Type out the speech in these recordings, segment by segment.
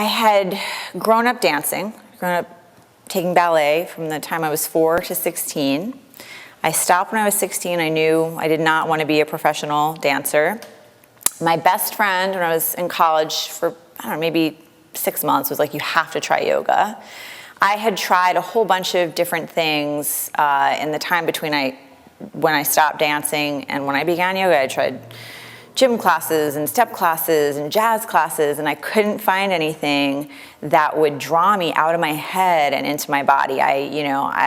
I had grown up dancing, grown up taking ballet from the time I was 4 to 16. I stopped when I was 16. I knew I did not want to be a professional dancer. My best friend when I was in college for, I don't know, maybe 6 months was like, you have to try yoga. I had tried a whole bunch of different things in the time between when I stopped dancing and when I began yoga. I tried gym classes and step classes and jazz classes, and I couldn't find anything that would draw me out of my head and into my body. I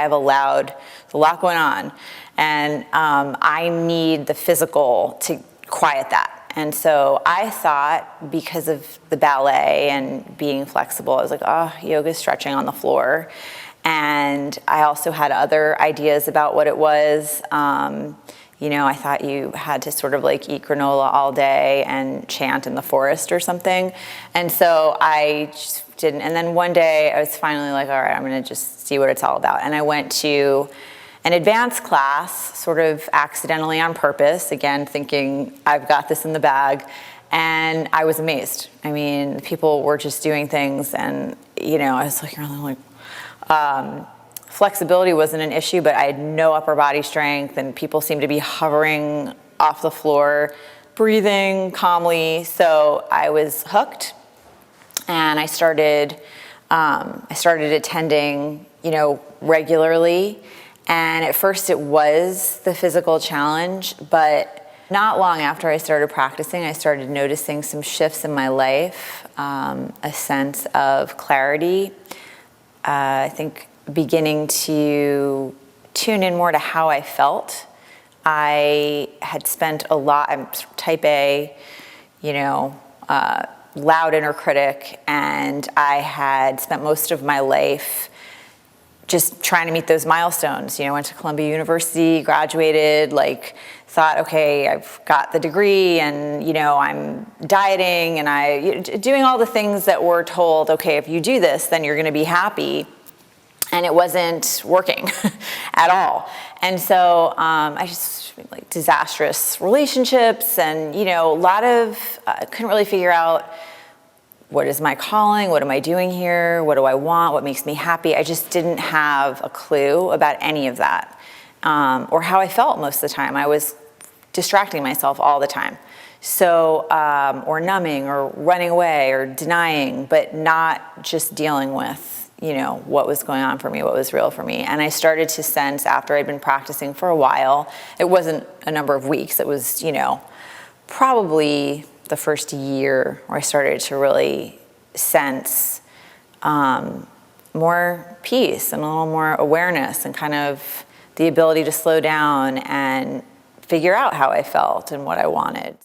have a lot going on, and I need the physical to quiet that. And so I thought, because of the ballet and being flexible, I was like, oh, yoga, stretching on the floor. And I also had other ideas about what it was. I thought you had to sort of like eat granola all day and chant in the forest or something. And so I just didn't. And then one day I was finally like, all right, I'm going to just see what it's all about. And I went to an advanced class, sort of accidentally on purpose, again, thinking I've got this in the bag. And I was amazed. I mean, people were just doing things, and, I was like, really like, flexibility wasn't an issue, but I had no upper body strength, and people seemed to be hovering off the floor, breathing calmly. So I was hooked, and I started attending, regularly. And at first it was the physical challenge, but not long after I started practicing, I started noticing some shifts in my life, a sense of clarity. I think beginning to tune in more to how I felt. I had spent a lot, I'm type A, loud inner critic, and I had spent most of my life just trying to meet those milestones. Went to Columbia University, graduated, thought, okay, I've got the degree, and I'm dieting, and doing all the things that we're told, okay, if you do this, then you're gonna be happy. And it wasn't working at all. And so I just, disastrous relationships, and a lot of, couldn't really figure out, what is my calling? What am I doing here? What do I want? What makes me happy? I just didn't have a clue about any of that, or how I felt most of the time. I was distracting myself all the time. So, or numbing, or running away, or denying, but not just dealing with, what was going on for me, what was real for me. And I started to sense, after I'd been practicing for a while, it wasn't a number of weeks, it was, probably the first year where I started to really sense more peace and a little more awareness, and kind of the ability to slow down and figure out how I felt and what I wanted.